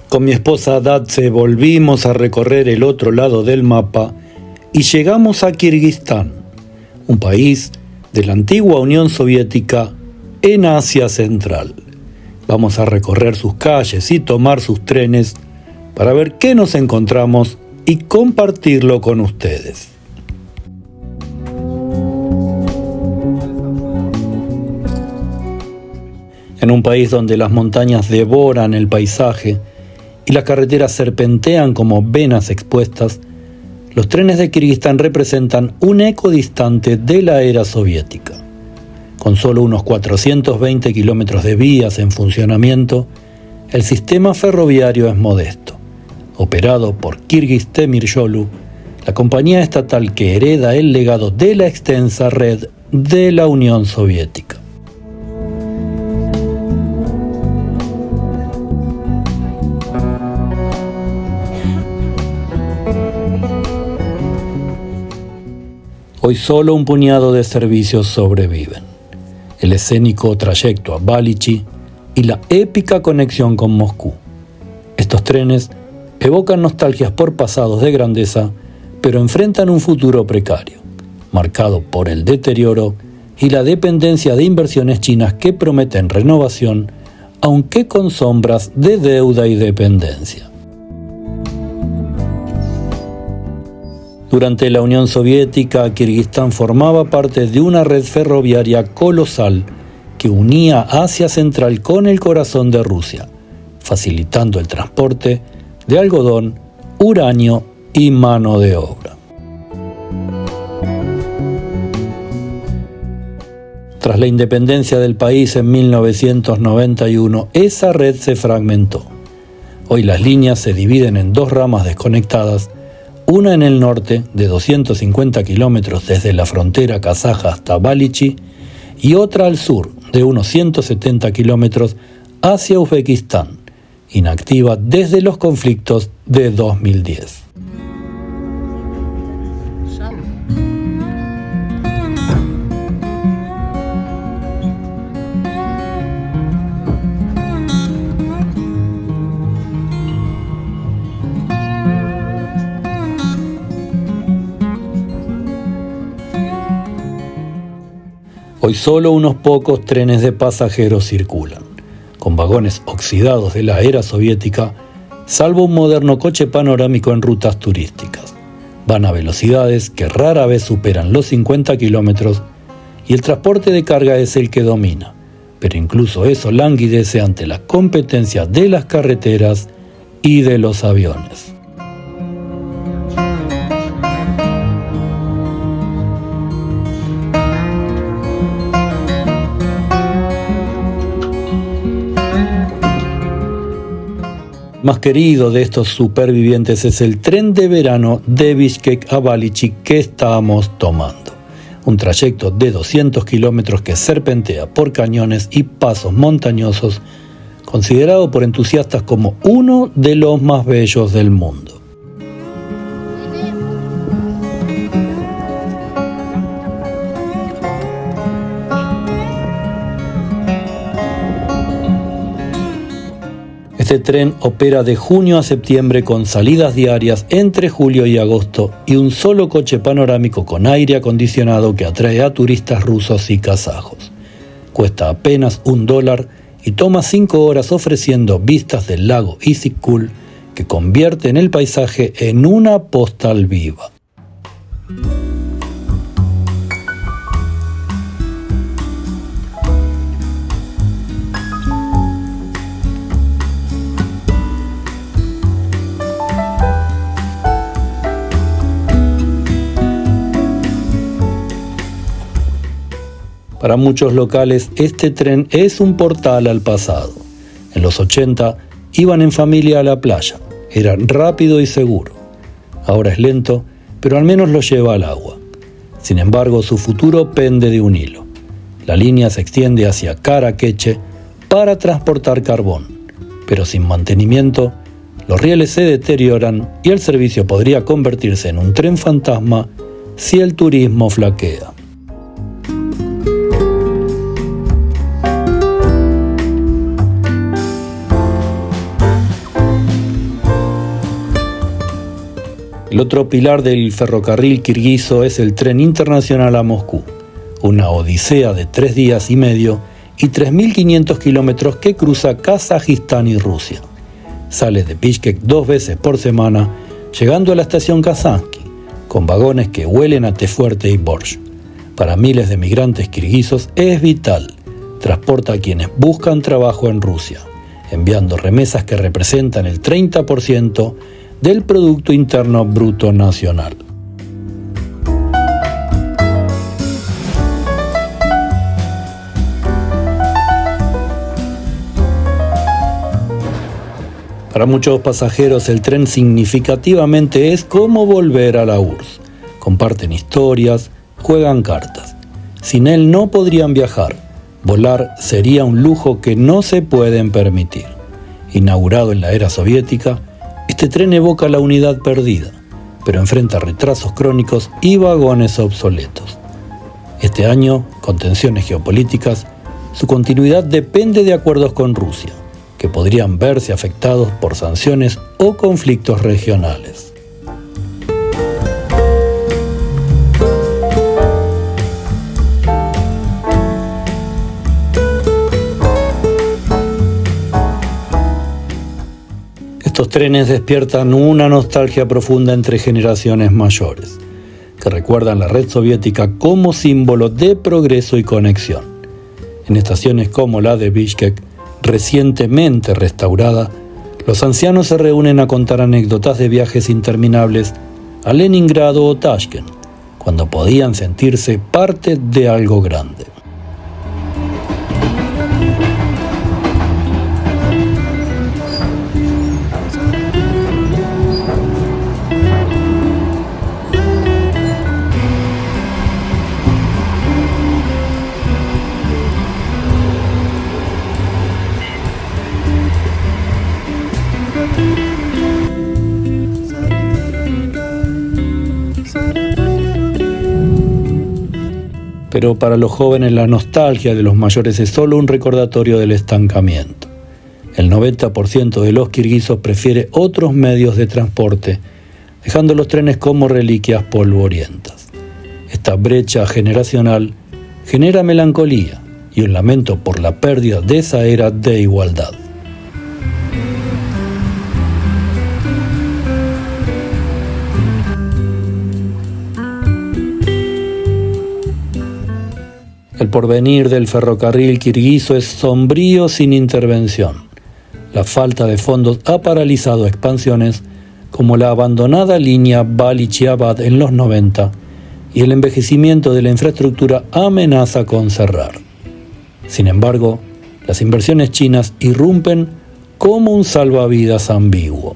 Con mi esposa Datse volvimos a recorrer el otro lado del mapa y llegamos a Kirguistán, un país de la antigua Unión Soviética en Asia Central. Vamos a recorrer sus calles y tomar sus trenes para ver qué nos encontramos y compartirlo con ustedes. En un país donde las montañas devoran el paisaje y las carreteras serpentean como venas expuestas, los trenes de Kirguistán representan un eco distante de la era soviética. Con solo unos 420 kilómetros de vías en funcionamiento, el sistema ferroviario es modesto. Operado por Kırgız-Demiryolu, la compañía estatal que hereda el legado de la extensa red de la Unión Soviética. Hoy solo un puñado de servicios sobreviven. El escénico trayecto a Balichi y la épica conexión con Moscú. Estos trenes evocan nostalgias por pasados de grandeza, pero enfrentan un futuro precario, marcado por el deterioro y la dependencia de inversiones chinas que prometen renovación, aunque con sombras de deuda y dependencia. Durante la Unión Soviética, Kirguistán formaba parte de una red ferroviaria colosal que unía Asia Central con el corazón de Rusia, facilitando el transporte de algodón, uranio y mano de obra. Tras la independencia del país en 1991, esa red se fragmentó. Hoy las líneas se dividen en dos ramas desconectadas, una en el norte, de 250 kilómetros desde la frontera kazaja hasta Balichi, y otra al sur, de unos 170 kilómetros hacia Uzbekistán, inactiva desde los conflictos de 2010. Hoy solo unos pocos trenes de pasajeros circulan, con vagones oxidados de la era soviética, salvo un moderno coche panorámico en rutas turísticas. Van a velocidades que rara vez superan los 50 kilómetros y el transporte de carga es el que domina, pero incluso eso languidece ante la competencia de las carreteras y de los aviones. Más querido de estos supervivientes es el tren de verano de Bishkek a Balichi que estamos tomando. Un trayecto de 200 kilómetros que serpentea por cañones y pasos montañosos, considerado por entusiastas como uno de los más bellos del mundo. Este tren opera de junio a septiembre con salidas diarias entre julio y agosto y un solo coche panorámico con aire acondicionado que atrae a turistas rusos y kazajos. Cuesta apenas $1 y toma 5 horas ofreciendo vistas del lago Issyk-Kul que convierten el paisaje en una postal viva. Para muchos locales, este tren es un portal al pasado. En los 80 iban en familia a la playa. Era rápido y seguro. Ahora es lento, pero al menos lo lleva al agua. Sin embargo, su futuro pende de un hilo. La línea se extiende hacia Karakeche para transportar carbón, pero sin mantenimiento, los rieles se deterioran y el servicio podría convertirse en un tren fantasma si el turismo flaquea. El otro pilar del ferrocarril kirguizo es el tren internacional a Moscú, una odisea de 3 días y medio y 3.500 kilómetros que cruza Kazajistán y Rusia. Sale de Bishkek 2 veces por semana, llegando a la estación Kazansky, con vagones que huelen a té fuerte y borsch. Para miles de migrantes kirguizos es vital. Transporta a quienes buscan trabajo en Rusia, enviando remesas que representan el 30% del Producto Interno Bruto Nacional. Para muchos pasajeros el tren significativamente es como volver a la URSS. Comparten historias, juegan cartas. Sin él no podrían viajar. Volar sería un lujo que no se pueden permitir. Inaugurado en la era soviética, este tren evoca la unidad perdida, pero enfrenta retrasos crónicos y vagones obsoletos. Este año, con tensiones geopolíticas, su continuidad depende de acuerdos con Rusia, que podrían verse afectados por sanciones o conflictos regionales. Estos trenes despiertan una nostalgia profunda entre generaciones mayores, que recuerdan la red soviética como símbolo de progreso y conexión. En estaciones como la de Bishkek, recientemente restaurada, los ancianos se reúnen a contar anécdotas de viajes interminables a Leningrado o Tashkent, cuando podían sentirse parte de algo grande. Pero para los jóvenes la nostalgia de los mayores es solo un recordatorio del estancamiento. El 90% de los kirguizos prefiere otros medios de transporte, dejando los trenes como reliquias polvorientas. Esta brecha generacional genera melancolía y un lamento por la pérdida de esa era de igualdad. El porvenir del ferrocarril kirguizo es sombrío sin intervención. La falta de fondos ha paralizado expansiones como la abandonada línea Bali-Chiabad en los 90 y el envejecimiento de la infraestructura amenaza con cerrar. Sin embargo, las inversiones chinas irrumpen como un salvavidas ambiguo.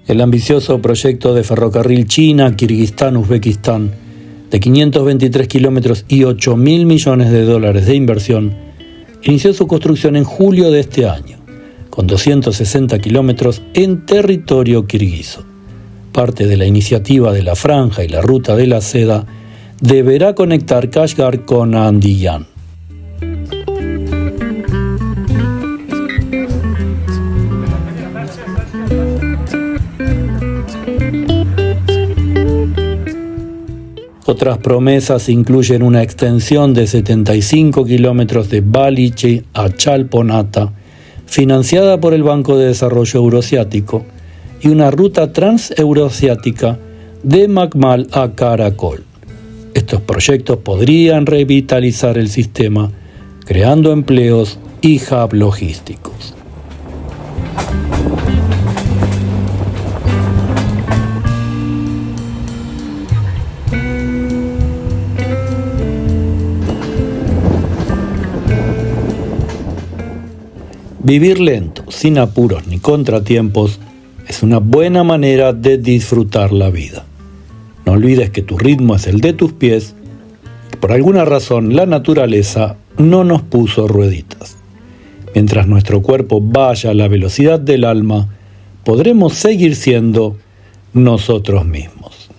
El ambicioso proyecto de ferrocarril China-Kirguistán-Uzbekistán, de 523 kilómetros y $8.000 millones de inversión, inició su construcción en julio de este año, con 260 kilómetros en territorio kirguizo. Parte de la iniciativa de la Franja y la Ruta de la Seda deberá conectar Kashgar con Andijan. Otras promesas incluyen una extensión de 75 kilómetros de Baliche a Chalponata, financiada por el Banco de Desarrollo Euroasiático, y una ruta transeuroasiática de Makmal a Karakol. Estos proyectos podrían revitalizar el sistema, creando empleos y hub logísticos. Vivir lento, sin apuros ni contratiempos, es una buena manera de disfrutar la vida. No olvides que tu ritmo es el de tus pies y por alguna razón la naturaleza no nos puso rueditas. Mientras nuestro cuerpo vaya a la velocidad del alma, podremos seguir siendo nosotros mismos.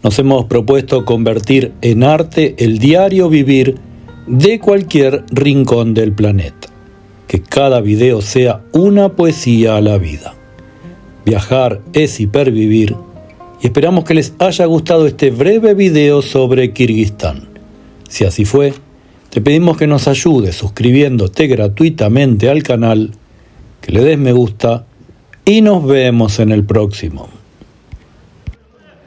Nos hemos propuesto convertir en arte el diario vivir de cualquier rincón del planeta. Que cada video sea una poesía a la vida. Viajar es hipervivir y esperamos que les haya gustado este breve video sobre Kirguistán. Si así fue, te pedimos que nos ayudes suscribiéndote gratuitamente al canal, que le des me gusta y nos vemos en el próximo.